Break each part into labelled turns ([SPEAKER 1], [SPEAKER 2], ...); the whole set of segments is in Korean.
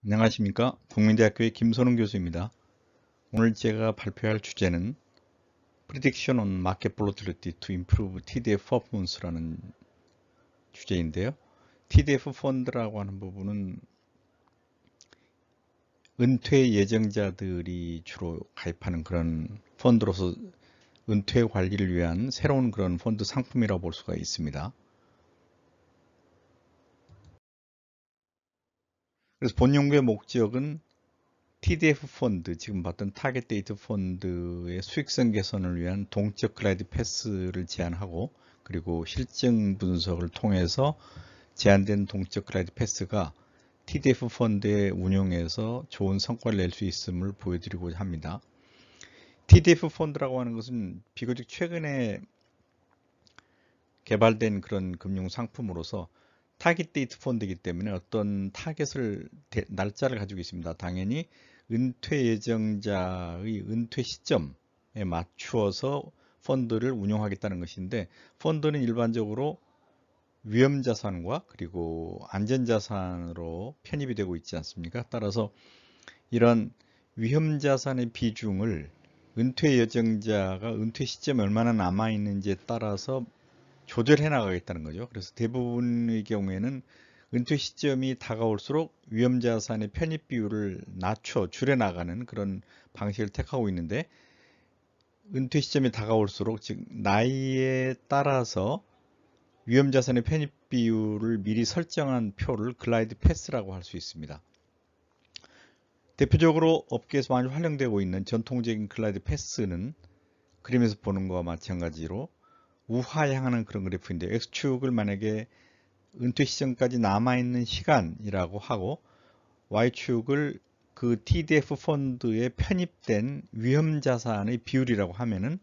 [SPEAKER 1] 안녕하십니까. 국민대학교의 김선웅 교수입니다. 오늘 제가 발표할 주제는 Prediction on Market Volatility to Improve TDF Performance라는 주제인데요. TDF 펀드라고 하는 부분은 은퇴 예정자들이 주로 가입하는 그런 펀드로서 은퇴 관리를 위한 새로운 그런 펀드 상품이라고 볼 수가 있습니다. 그래서 본 연구의 목적은 TDF 펀드, 지금 봤던 타겟 데이트 펀드의 수익성 개선을 위한 동적 글라이드 패스를 제안하고, 그리고 실증 분석을 통해서 제한된 동적 글라이드 패스가 TDF 펀드의 운용에서 좋은 성과를 낼 수 있음을 보여드리고자 합니다. TDF 펀드라고 하는 것은 비교적 최근에 개발된 그런 금융 상품으로서 타깃 데이트 펀드이기 때문에 어떤 타겟을 날짜를 가지고 있습니다. 당연히 은퇴 예정자의 은퇴 시점에 맞추어서 펀드를 운용하겠다는 것인데, 펀드는 일반적으로 위험자산과 그리고 안전자산으로 편입이 되고 있지 않습니까? 따라서 이런 위험자산의 비중을 은퇴 예정자가 은퇴 시점에 얼마나 남아있는지에 따라서 조절해 나가겠다는 거죠. 그래서 대부분의 경우에는 은퇴 시점이 다가올수록 위험자산의 편입 비율을 낮춰 줄여 나가는 그런 방식을 택하고 있는데, 은퇴 시점이 다가올수록 즉 나이에 따라서 위험자산의 편입 비율을 미리 설정한 표를 글라이드 패스라고 할 수 있습니다. 대표적으로 업계에서 많이 활용되고 있는 전통적인 글라이드 패스는 그림에서 보는 것과 마찬가지로 우하향하는 그런 그래프인데, X축을 만약에 은퇴 시점까지 남아있는 시간이라고 하고, Y축을 그 TDF 펀드에 편입된 위험자산의 비율이라고 하면은,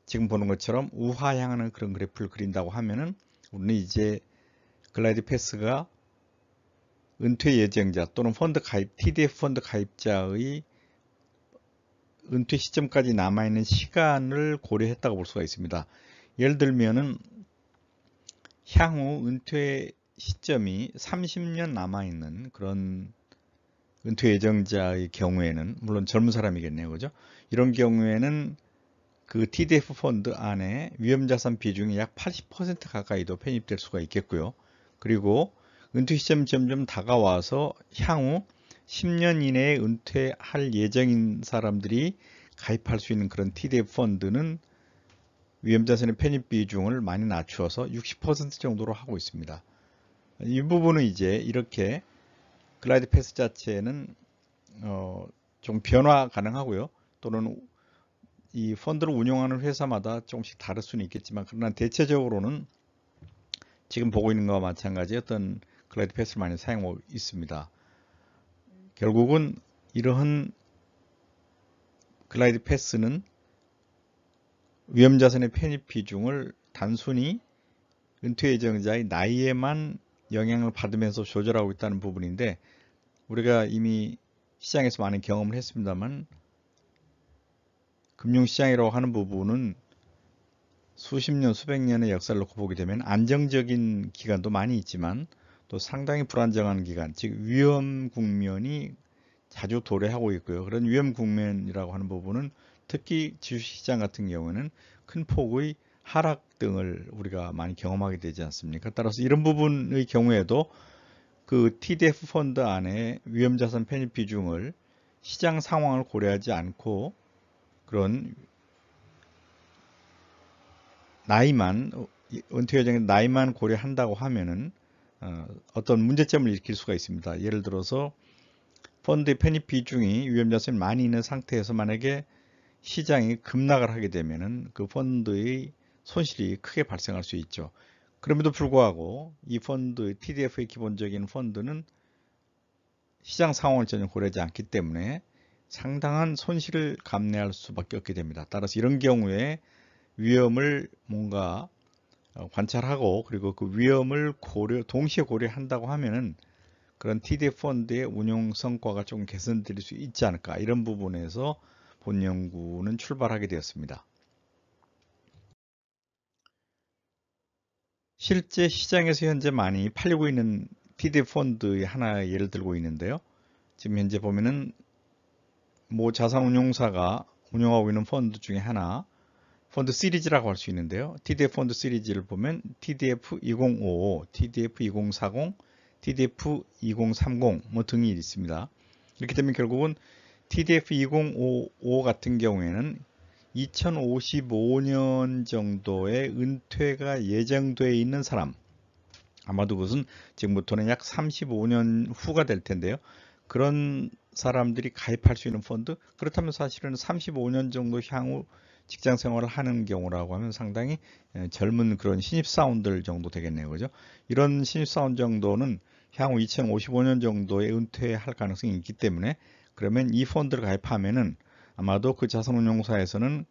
[SPEAKER 1] 지금 보는 것처럼 우하향하는 그런 그래프를 그린다고 하면은, 우리는 이제 글라이드 패스가 은퇴 예정자 또는 펀드 가입, TDF 펀드 가입자의 은퇴 시점까지 남아있는 시간을 고려했다고 볼 수가 있습니다. 예를 들면은 향후 은퇴 시점이 30년 남아있는 그런 은퇴 예정자의 경우에는, 물론 젊은 사람이겠네요, 그죠? 이런 경우에는 그 TDF 펀드 안에 위험자산 비중이 약 80% 가까이도 편입될 수가 있겠고요. 그리고 은퇴 시점이 점점 다가와서 향후 10년 이내에 은퇴할 예정인 사람들이 가입할 수 있는 그런 TDF 펀드는 위험자산의 편입 비중을 많이 낮추어서 60% 정도로 하고 있습니다. 이 부분은 이제 이렇게 글라이드 패스 자체는 좀 변화 가능하고요. 또는 이 펀드를 운영하는 회사마다 조금씩 다를 수는 있겠지만, 그러나 대체적으로는 지금 보고 있는 것과 마찬가지 어떤 글라이드 패스를 많이 사용하고 있습니다. 결국은 이러한 글라이드 패스는 위험자산의 편입 비중을 단순히 은퇴 예정자의 나이에만 영향을 받으면서 조절하고 있다는 부분인데, 우리가 이미 시장에서 많은 경험을 했습니다만, 금융시장이라고 하는 부분은 수십 년, 수백 년의 역사를 놓고 보게 되면 안정적인 기간도 많이 있지만 또 상당히 불안정한 기간, 즉 위험 국면이 자주 도래하고 있고요. 그런 위험 국면이라고 하는 부분은 특히 주식시장 같은 경우는 큰 폭의 하락 등을 우리가 많이 경험하게 되지 않습니까? 따라서 이런 부분의 경우에도 그 TDF 펀드 안에 위험자산 편입 비중을 시장 상황을 고려하지 않고 그런 나이만, 은퇴 예정의 나이만 고려한다고 하면은 어떤 문제점을 일으킬 수가 있습니다. 예를 들어서 펀드의 편입 비중이 위험자산이 많이 있는 상태에서 만약에 시장이 급락을 하게 되면은 그 펀드의 손실이 크게 발생할 수 있죠. 그럼에도 불구하고 이 펀드, TDF의 기본적인 펀드는 시장 상황을 전혀 고려하지 않기 때문에 상당한 손실을 감내할 수밖에 없게 됩니다. 따라서 이런 경우에 위험을 뭔가 관찰하고, 그리고 그 위험을 동시에 고려한다고 하면은 그런 TDF 펀드의 운용 성과가 좀 개선될 수 있지 않을까, 이런 부분에서 본 연구는 출발하게 되었습니다. 실제 시장에서 현재 많이 팔리고 있는 TDF 펀드의 하나의 예를 들고 있는데요. 지금 현재 보면은 모 자산운용사가 운영하고 있는 펀드 중에 하나, 펀드 시리즈라고 할 수 있는데요. TDF 펀드 시리즈를 보면 TDF 2055, TDF 2040, TDF 2030 뭐 등이 있습니다. 이렇게 되면 결국은 TDF 2055 같은 경우에는 2055년 정도의 은퇴가 예정되어 있는 사람, 아마도 그것은 지금부터는 약 35년 후가 될 텐데요. 그런 사람들이 가입할 수 있는 펀드, 그렇다면 사실은 35년 정도 향후 직장 생활을 하는 경우라고 하면 상당히 젊은 그런 신입사원들 정도 되겠네요. 그죠? 이런 신입사원 정도는 향후 2055년 정도에 은퇴할 가능성이 있기 때문에, 그러면 이 펀드를 가입하면은 아마도 그 자산운용사에서는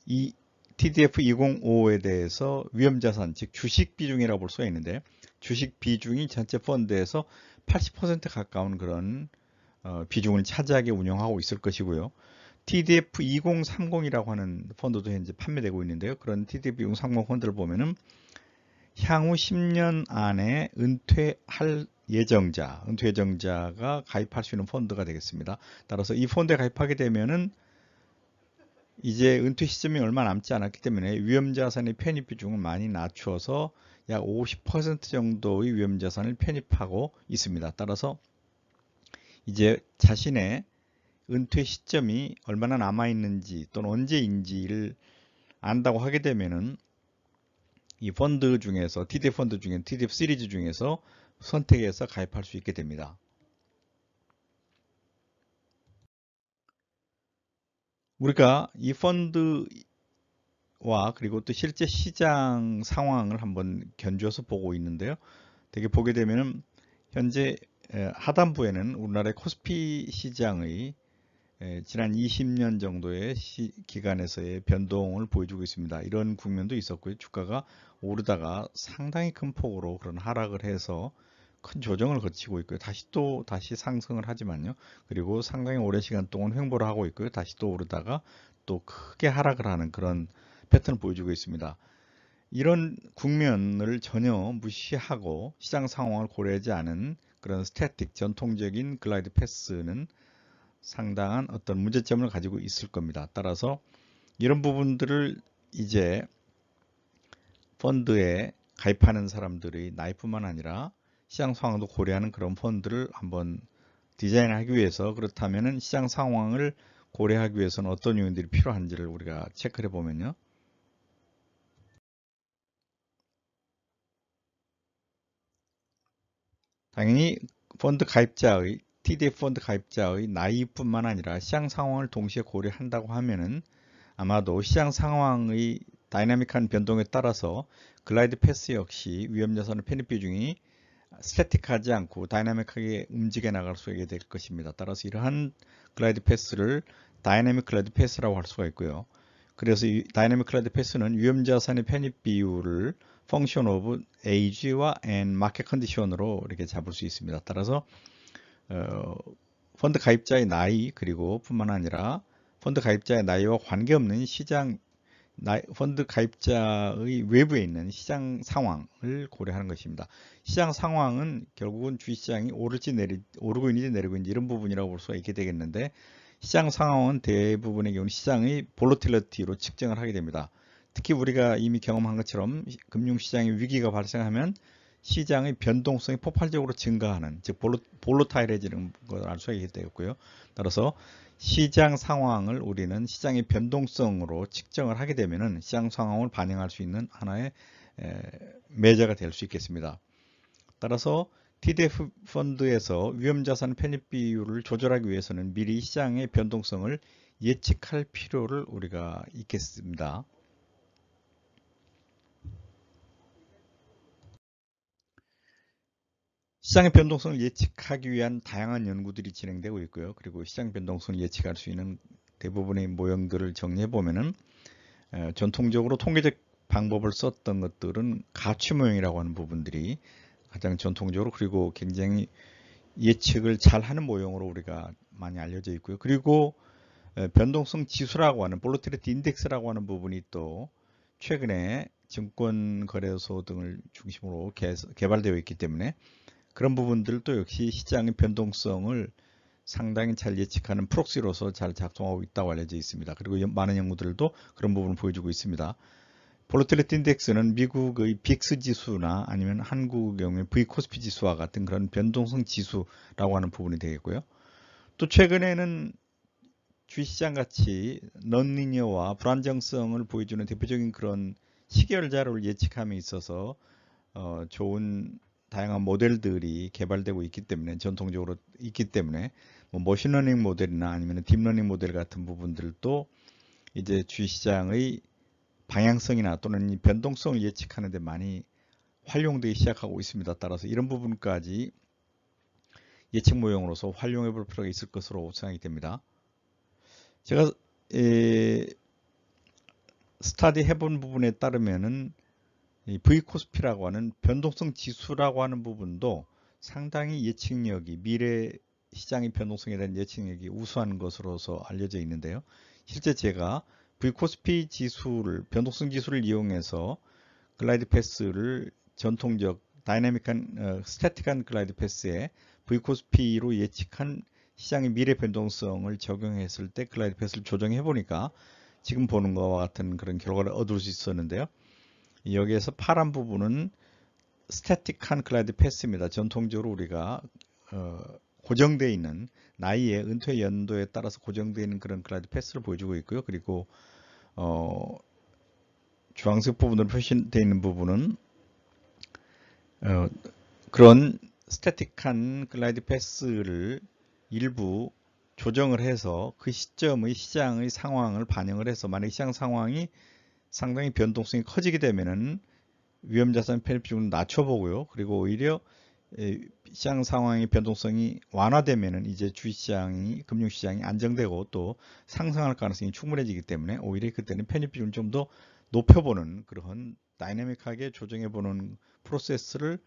[SPEAKER 1] 이 TDF 205에 대해서 위험자산, 즉 주식 비중이라고 볼 수가 있는데, 주식 비중이 전체 펀드에서 80% 가까운 그런 비중을 차지하게 운영하고 있을 것이고요. TDF 2030이라고 하는 펀드도 현재 판매되고 있는데요. 그런 TDF 2030 펀드를 보면은 향후 10년 안에 은퇴할 예정자, 은퇴 예정자가 가입할 수 있는 펀드가 되겠습니다. 따라서 이 펀드에 가입하게 되면은 이제 은퇴 시점이 얼마 남지 않았기 때문에 위험자산의 편입 비중을 많이 낮춰서 약 50% 정도의 위험자산을 편입하고 있습니다. 따라서 이제 자신의 은퇴 시점이 얼마나 남아있는지 또는 언제인지를 안다고 하게 되면은 이 펀드 중에서 TDF 펀드 중에 TDF 시리즈 중에서 선택해서 가입할 수 있게 됩니다. 우리가 이 펀드와 그리고 또 실제 시장 상황을 한번 견주어서 보고 있는데요. 되게 보게 되면은 현재 하단부에는 우리나라의 코스피 시장의 지난 20년 정도의 기간에서의 변동을 보여주고 있습니다. 이런 국면도 있었고요. 주가가 오르다가 상당히 큰 폭으로 그런 하락을 해서 큰 조정을 거치고 있고요. 다시 상승을 하지만요. 그리고 상당히 오랜 시간 동안 횡보를 하고 있고요. 다시 또 오르다가 또 크게 하락을 하는 그런 패턴을 보여주고 있습니다. 이런 국면을 전혀 무시하고 시장 상황을 고려하지 않은 그런 스태틱 전통적인 글라이드 패스는 상당한 어떤 문제점을 가지고 있을 겁니다. 따라서 이런 부분들을 이제 펀드에 가입하는 사람들의 나이뿐만 아니라 시장 상황도 고려하는 그런 펀드를 한번 디자인하기 위해서, 그렇다면은 시장 상황을 고려하기 위해서는 어떤 요인들이 필요한지를 우리가 체크해 보면요. 당연히 펀드 가입자의 TDF 펀드 가입자의 나이뿐만 아니라 시장 상황을 동시에 고려한다고 하면은 아마도 시장 상황의 다이나믹한 변동에 따라서 글라이드 패스 역시 위험자산의 편입 비중이 스태틱하지 않고 다이나믹하게 움직여 나갈 수 있게 될 것입니다. 따라서 이러한 글라이드 패스를 다이나믹 글라이드 패스라고 할 수가 있고요. 그래서 이 다이나믹 글라이드 패스는 위험자산의 편입 비율을 펑션 오브 에이지와 앤 마켓 컨디션으로 이렇게 잡을 수 있습니다. 따라서 펀드 가입자의 나이 그리고 뿐만 아니라 펀드 가입자의 나이와 관계없는 펀드 가입자의 외부에 있는 시장 상황을 고려하는 것입니다. 시장 상황은 결국은 주식시장이 오르고 있는지 내리고 있는지 이런 부분이라고 볼 수가 있게 되겠는데, 시장 상황은 대부분의 경우 시장의 볼로틸리티로 측정을 하게 됩니다. 특히 우리가 이미 경험한 것처럼 금융시장의 위기가 발생하면 시장의 변동성이 폭발적으로 증가하는, 즉 볼로타일해지는 것을 알 수가 있게 되겠고요. 따라서 시장 상황을 우리는 시장의 변동성으로 측정을 하게 되면은 시장 상황을 반영할 수 있는 하나의 매저가 될 수 있겠습니다. 따라서 TDF 펀드에서 위험자산 편입 비율을 조절하기 위해서는 미리 시장의 변동성을 예측할 필요를 우리가 있겠습니다. 시장의 변동성을 예측하기 위한 다양한 연구들이 진행되고 있고요. 그리고 시장 변동성을 예측할 수 있는 대부분의 모형들을 정리해 보면은 전통적으로 통계적 방법을 썼던 것들은 가치 모형이라고 하는 부분들이 가장 전통적으로, 그리고 굉장히 예측을 잘 하는 모형으로 우리가 많이 알려져 있고요. 그리고 변동성 지수라고 하는 볼로틸리티 인덱스라고 하는 부분이 또 최근에 증권거래소 등을 중심으로 개발되어 있기 때문에 그런 부분들도 역시 시장의 변동성을 상당히 잘 예측하는 프록시로서 잘 작동하고 있다고 알려져 있습니다. 그리고 많은 연구들도 그런 부분을 보여주고 있습니다. 볼러틸리티 인덱스는 미국의 빅스 지수나 아니면 한국의 경우에 V코스피 지수와 같은 그런 변동성 지수라고 하는 부분이 되겠고요. 또 최근에는 주식시장 같이 넌리니어와 불안정성을 보여주는 대표적인 그런 시계열 자료를 예측함에 있어서 좋은 다양한 모델들이 개발되고 있기 때문에 전통적으로 있기 때문에 뭐 머신러닝 모델이나 아니면 딥러닝 모델 같은 부분들도 이제 주식시장의 방향성이나 또는 이 변동성을 예측하는 데 많이 활용되기 시작하고 있습니다. 따라서 이런 부분까지 예측 모형으로서 활용해 볼 필요가 있을 것으로 생각이 됩니다. 제가 스타디 해본 부분에 따르면은 이 V코스피라고 하는 변동성 지수라고 하는 부분도 상당히 예측력이 미래 시장의 변동성에 대한 예측력이 우수한 것으로서 알려져 있는데요. 실제 제가 V코스피 지수를 변동성 지수를 이용해서 글라이드 패스를 전통적 다이내믹한 스태틱한 글라이드 패스에 V코스피로 예측한 시장의 미래 변동성을 적용했을 때 글라이드 패스를 조정해 보니까 지금 보는 것과 같은 그런 결과를 얻을 수 있었는데요. 여기에서 파란 부분은 스태틱한 글라이드 패스입니다. 전통적으로 우리가 고정되어 있는 나이의 은퇴 연도에 따라서 고정되어 있는 그런 글라이드 패스를 보여주고 있고요. 그리고 주황색 부분으로 표시되어 있는 부분은 그런 스태틱한 글라이드 패스를 일부 조정을 해서 그 시점의 시장의 상황을 반영을 해서 만약 시장 상황이 상당히 변동성이 커지게 되면은 위험자산 편입 비중을 낮춰보고요. 그리고 오히려 시장 상황의 변동성이 완화되면은 이제 주식시장이 금융시장이 안정되고 또 상승할 가능성이 충분해지기 때문에 오히려 그때는 편입 비중을 좀 더 높여보는 그런 다이내믹하게 조정해보는 프로세스를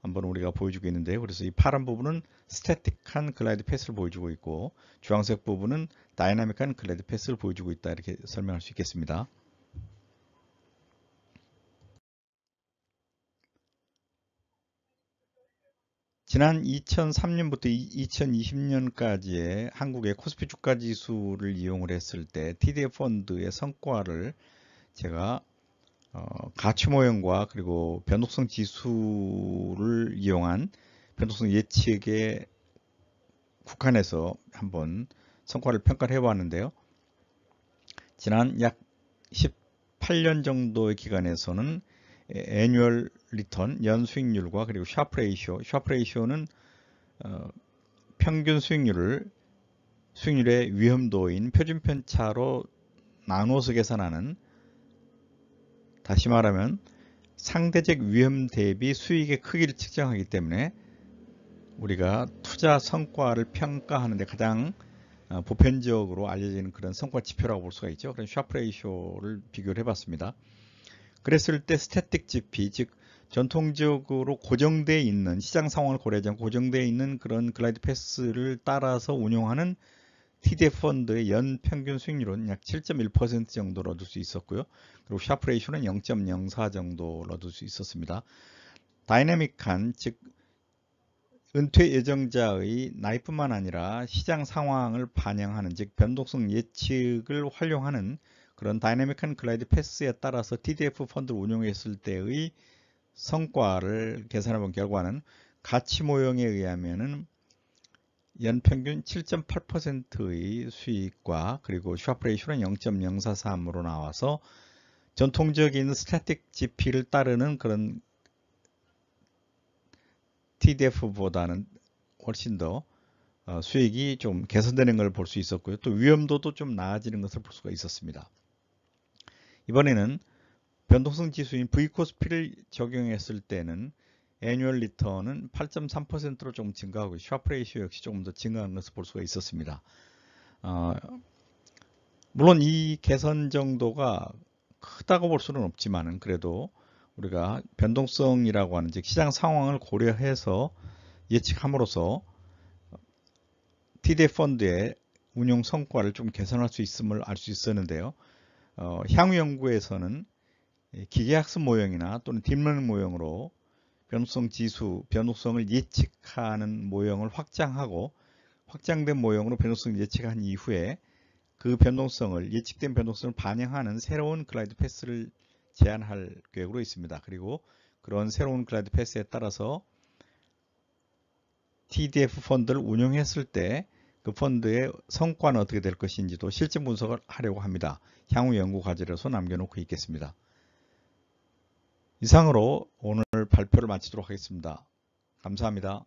[SPEAKER 1] 한번 우리가 보여주고 있는데요. 그래서 이 파란 부분은 스태틱한 글라이드 패스를 보여주고 있고 주황색 부분은 다이내믹한 글라이드 패스를 보여주고 있다 이렇게 설명할 수 있겠습니다. 지난 2003년부터 2020년까지의 한국의 코스피 주가 지수를 이용을 했을 때 TDF 펀드의 성과를 제가 가치 모형과 그리고 변동성 지수를 이용한 변동성 예측에 국한해서 한번 성과를 평가를 해봤는데요. 지난 약 18년 정도의 기간에서는 애뉴얼 리턴, 연수익률과 그리고 샤프 레이쇼는 평균 수익률의 위험도인 표준 편차로 나누어서 계산하는, 다시 말하면 상대적 위험 대비 수익의 크기를 측정하기 때문에 우리가 투자 성과를 평가하는 데 가장 보편적으로 알려지는 그런 성과 지표라고 볼 수가 있죠. 그런 샤프 레이쇼를 비교를 해봤습니다. 그랬을 때 스태틱 GP, 즉 전통적으로 고정되어 있는 시장 상황을 고려하지 않고 고정되어 있는 그런 글라이드 패스를 따라서 운용하는 TDF 펀드의 연 평균 수익률은 약 7.1% 정도를 얻을 수 있었고요. 그리고 샤프 레이쇼는 0.04 정도를 얻을 수 있었습니다. 다이내믹한, 즉 은퇴 예정자의 나이뿐만 아니라 시장 상황을 반영하는, 즉 변동성 예측을 활용하는 그런 다이내믹한 글라이드 패스에 따라서 TDF 펀드를 운용했을 때의 성과를 계산해 본 결과는 가치 모형에 의하면은 연평균 7.8%의 수익과 그리고 샤프 레이쇼는 0.043으로 나와서 전통적인 스태틱 GP를 따르는 그런 TDF보다는 훨씬 더 수익이 좀 개선되는 걸 볼 수 있었고요. 또 위험도도 좀 나아지는 것을 볼 수가 있었습니다. 이번에는 변동성 지수인 V코스피를 적용했을 때는 애뉴얼 리턴은 8.3%로 조금 증가하고 샤프 레이쇼 역시 조금 더 증가하는 것을 볼 수가 있었습니다. 물론 이 개선 정도가 크다고 볼 수는 없지만 그래도 우리가 변동성이라고 하는, 즉 시장 상황을 고려해서 예측함으로써 TDF 펀드의 운용 성과를 좀 개선할 수 있음을 알 수 있었는데요. 향후 연구에서는 기계학습 모형이나 또는 딥러닝 모형으로 변동성 지수, 변동성을 예측하는 모형을 확장하고 확장된 모형으로 변동성을 예측한 이후에 그 변동성을 예측된 변동성을 반영하는 새로운 글라이드 패스를 제안할 계획으로 있습니다. 그리고 그런 새로운 글라이드 패스에 따라서 TDF 펀드를 운용했을 때 그 펀드의 성과는 어떻게 될 것인지도 실제 분석을 하려고 합니다. 향후 연구 과제로서 남겨놓고 있겠습니다. 이상으로 오늘 발표를 마치도록 하겠습니다. 감사합니다.